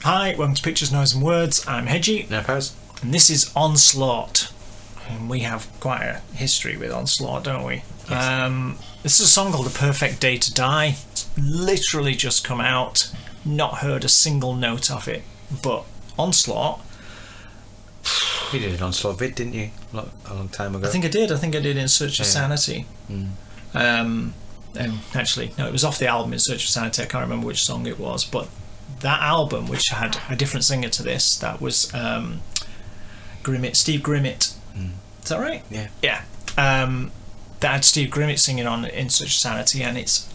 Hi, welcome to Pictures, Noise and Words. I'm Hedgy. No, Paz. And this is ONSLAUGHT. And we have quite a history with ONSLAUGHT, don't we? Yes. This is a song called The Perfect Day to Die. It's literally just come out. Not heard a single note of it. But ONSLAUGHT... You did an ONSLAUGHT vid, didn't you? A long time ago. I think I did In Search of Sanity. Actually, no, it was off the album In Search of Sanity. I can't remember which song it was, but that album, which had a different singer to this, that was Steve Grimmett. Is that right? Yeah. Yeah. That had Steve Grimmett singing on In Search of Sanity, and it's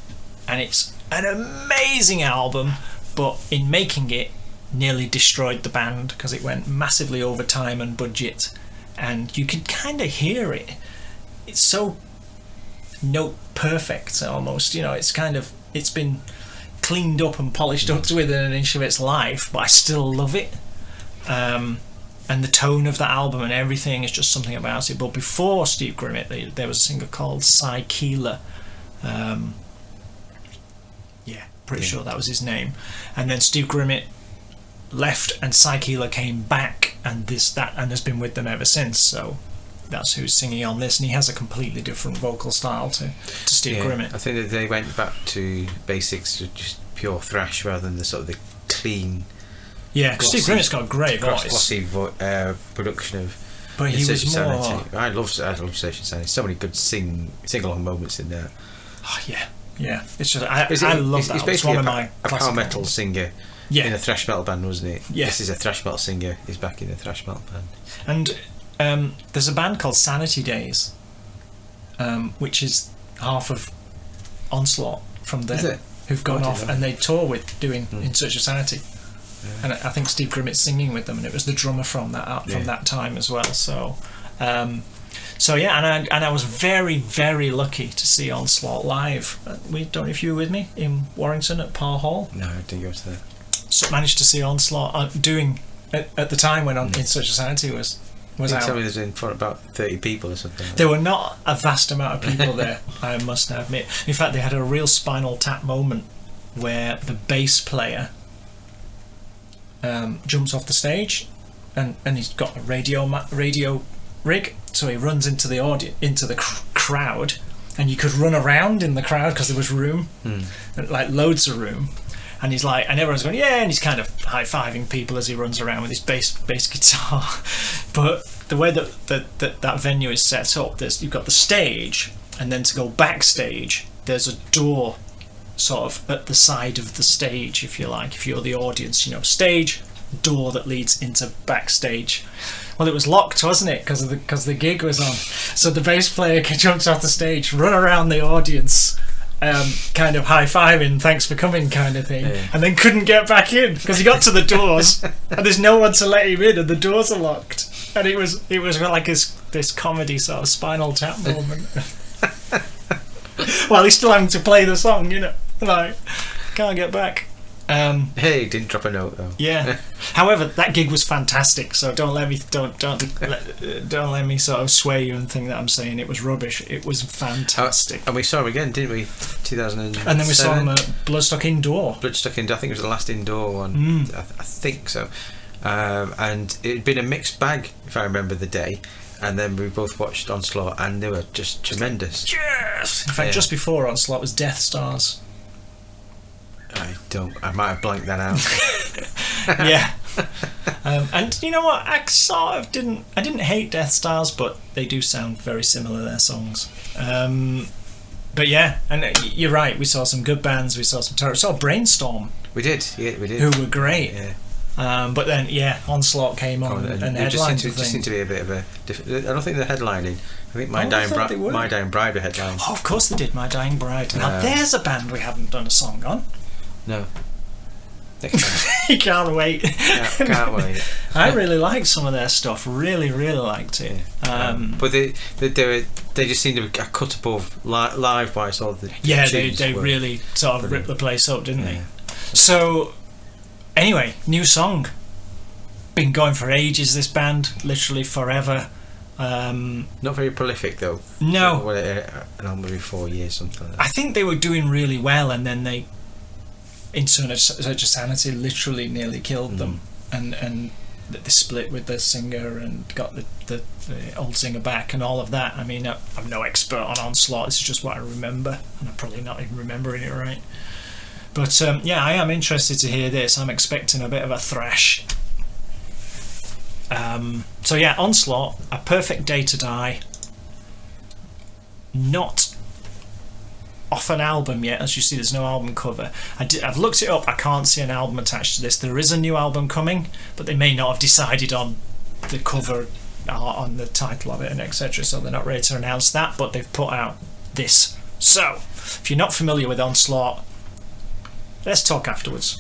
an amazing album, but in making it, nearly destroyed the band because it went massively over time and budget, and you can kind of hear it. It's so note perfect almost, it's been cleaned up and polished up to within an inch of its life, but I still love it. And the tone of the album and everything is just something about it. But before Steve Grimmett, there was a singer called Cy Keeler. Pretty sure that was his name. And then Steve Grimmett left and Cy Keeler came back, and has been with them ever since. So that's who's singing on this, and he has a completely different vocal style to Steve Grimmett. I think that they went back to basics, to just pure thrash rather than the sort of the clean. Yeah, Steve Grimmett's got a great voice. Glossy production of. But he was more. Sanity. I love Search of Sanity. So many good sing-along moments in there. Oh, yeah. It's just I love that. He's basically one of my a power metal singer. Yeah. In a thrash metal band, wasn't it? Yeah. This is a thrash metal singer. He's back in a thrash metal band. And there's a band called Sanity Days, which is half of ONSLAUGHT from there, who've gone off and they tour with doing In Search of Sanity. Yeah. And I think Steve Grimmett's singing with them, and it was the drummer from that time as well. So, and I was very, very lucky to see ONSLAUGHT live. Don't know if you were with me in Warrington at Parr Hall. No, I didn't go to that. So managed to see ONSLAUGHT doing at the time when In Search of Sanity was out. Tell me there's in front of about 30 people or something. There were not a vast amount of people there, I must admit. In fact, they had a real Spinal Tap moment where the bass player jumps off the stage, and he's got a radio rig, so he runs into the crowd, and you could run around in the crowd because there was room, like loads of room. And he's like, and everyone's going, yeah, and he's kind of high-fiving people as he runs around with his bass guitar. But the way that venue is set up, you've got the stage, and then to go backstage, there's a door sort of at the side of the stage, if you like, if you're the audience, stage, door that leads into backstage. Well, it was locked, wasn't it, because the gig was on. So the bass player jumps off the stage, run around the audience, kind of high-fiving, thanks for coming kind of thing, and then couldn't get back in because he got to the doors and there's no one to let him in and the doors are locked, and it was like this comedy sort of Spinal Tap moment. Well, he's still having to play the song, like can't get back. Hey, didn't drop a note though. Yeah. However, that gig was fantastic, so don't let me sort of sway you and think that I'm saying it was rubbish. It was fantastic. And we saw him again, didn't we? 2007. And then we saw him at Bloodstock Indoor. I think it was the last indoor one. I think so. And it'd been a mixed bag, if I remember the day. And then we both watched ONSLAUGHT, and they were just tremendous. Yes. In fact, just before ONSLAUGHT was Death Stars. I might have blanked that out. Yeah. And you know what? I sort of didn't hate Death Stars, but they do sound very similar, their songs. But yeah, and you're right. We saw some good bands. We saw some terrible. We saw Brainstorm. We did. Who were great. Yeah. But then, ONSLAUGHT came on and headlined. It just seemed to be a bit of a different. I don't think they're headlining. I think My Dying Bride were headlining. Oh, of course they did. My Dying Bride. Now there's a band we haven't done a song on. No. Next time. You can't wait. Yeah, can't wait. I really liked some of their stuff. Really, really liked it. But they just seemed to be a cut above live wise. All the they really sort of ripped the place up, didn't they? So anyway, new song. Been going for ages. This band, literally forever. Not very prolific though. No. An album every 4 years, something like that. I think they were doing really well, and then they In Search of Sanity literally nearly killed them, and they split with the singer and got the old singer back and all of that. I mean, I'm no expert on Onslaught. This is just what I remember, and I'm probably not even remembering it right. But yeah, I am interested to hear this. I'm expecting a bit of a thrash. So yeah, Onslaught, A Perfect Day to Die. Not off an album yet, as you see. There's no album cover. I've looked it up. I can't see an album attached to this. There is a new album coming, but they may not have decided on the cover, on the title of it, and etc. So they're not ready to announce that, but they've put out this. So if you're not familiar with Onslaught, let's talk afterwards.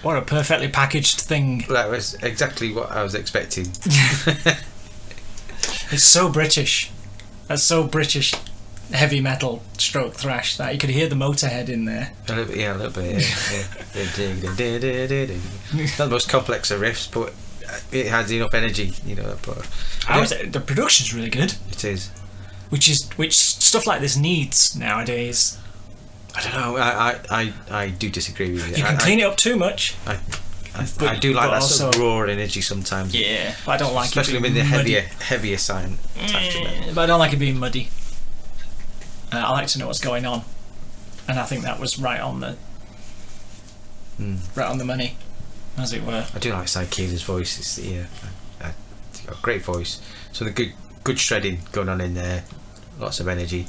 What a perfectly packaged thing. That was exactly what I was expecting. It's so British. That's so British heavy metal stroke thrash that you could hear the Motorhead in there. A little bit, yeah. It's not the most complex of riffs, but it has enough energy, But the production's really good. it is. Which stuff like this needs nowadays. I don't know. I do disagree with you. You can clean it up too much. I do like that sort of raw energy sometimes. Yeah, but I don't like especially it with being the muddy. heavier sign attached to it. But I don't like it being muddy. I like to know what's going on, and I think that was right on the money, as it were. I do like Cy Keeler's voice. It's he's got a great voice. So the good shredding going on in there, lots of energy.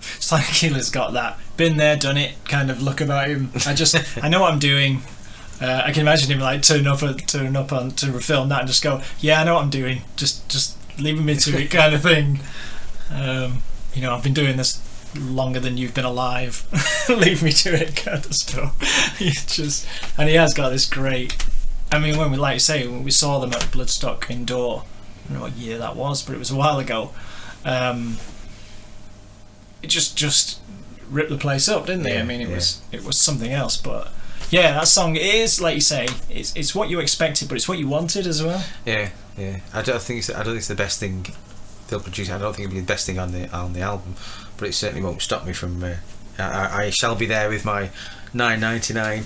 Cy Keeler's got that been there, done it kind of look about him. I know what I'm doing. I can imagine him like turn up on to film that and just go, yeah, I know what I'm doing. Just leaving me to it kind of thing. I've been doing this longer than you've been alive. Leave me to it kind of stuff. And he has got this great. I mean, when we saw them at Bloodstock Indoor, I don't know what year that was, but it was a while ago. It just ripped the place up, didn't they? Yeah, I mean, it was something else, but. Yeah, that song is, like you say, it's what you expected, but it's what you wanted as well. Yeah. I don't think it's the best thing they'll produce. I don't think it'll be the best thing on the album, but it certainly won't stop me from. I shall be there with my $9.99,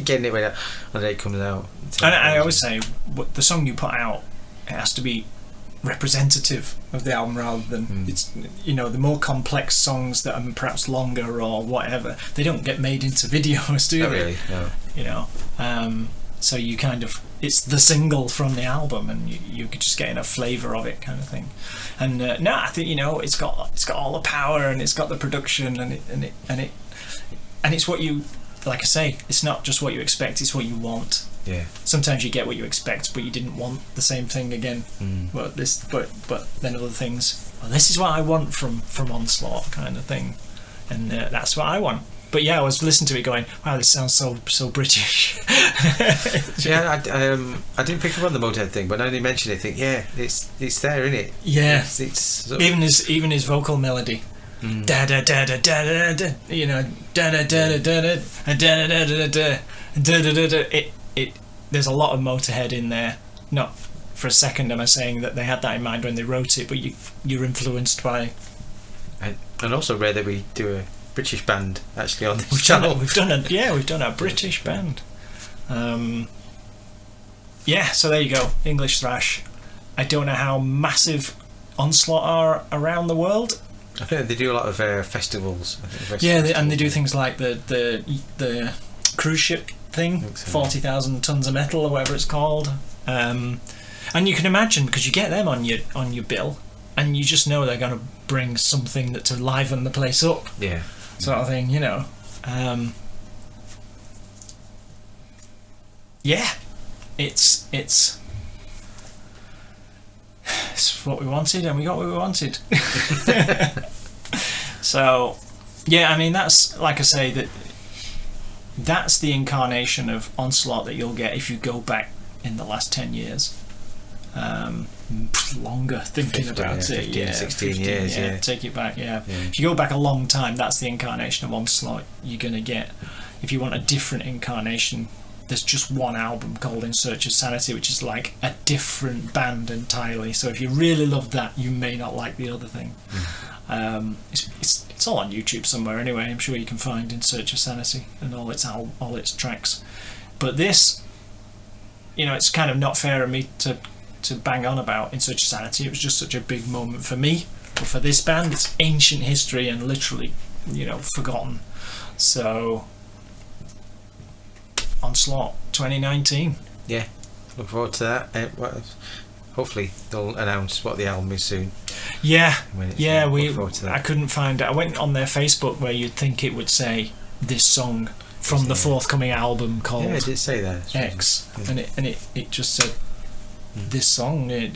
getting it when the day comes out. And I always say, the song you put out, it has to be representative of the album rather than it's the more complex songs that are perhaps longer or whatever, they don't get made into videos, do they? Really, no. So you kind of, it's the single from the album and you could just get a flavour of it kind of thing. And I think it's got all the power and it's got the production and it's what you, like I say, it's not just what you expect, it's what you want. Yeah. Sometimes you get what you expect, but you didn't want the same thing again. But then other things. Well, this is what I want from Onslaught, kind of thing, and that's what I want. But yeah, I was listening to it, going, "Wow, this sounds so British." Yeah, I didn't pick up on the Motorhead thing, but now you mention it, I think, yeah, it's there, isn't it? Yeah. It's sort of, even his vocal melody. Da da da da da da da. Da da da da da da da da da da da da. There's a lot of Motorhead in there. Not for a second am I saying that they had that in mind when they wrote it, but you're influenced by. And also rare that we do a British band actually on this channel. We've done a British band. So there you go, English thrash. I don't know how massive Onslaught are around the world. I think they do a lot of festivals. And they do things like the cruise ship thing, 40,000 tons of metal or whatever it's called, and you can imagine, because you get them on your bill and you just know they're going to bring something that to liven the place up, sort of thing, it's what we wanted and we got what we wanted. So I mean, that's, like I say, that's the incarnation of Onslaught that you'll get if you go back in the last 10 years. Longer, thinking 15, about it. 15, 16 years, yeah. Take it back, yeah. If you go back a long time, that's the incarnation of Onslaught you're going to get. If you want a different incarnation, there's just one album called In Search of Sanity, which is like a different band entirely. So if you really love that, you may not like the other thing. It's all on YouTube somewhere anyway. I'm sure you can find In Search of Sanity and all its tracks. But this, it's kind of not fair of me to bang on about In Search of Sanity. It was just such a big moment for me. But for this band, it's ancient history and literally, forgotten. So, Onslaught 2019. Yeah, look forward to that. Hopefully they'll announce what the album is soon. I couldn't find it. I went on their Facebook where you'd think it would say this song from the forthcoming album called it did say that X, and it just said this song. It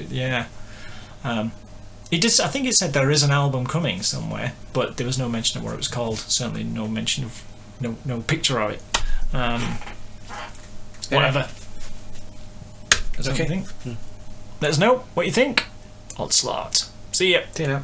just, I think it said there is an album coming somewhere, but there was no mention of what it was called. Certainly no mention of no picture of it. Whatever. That's what you think. Let us know what you think. ONSLAUGHT. See ya. See you now.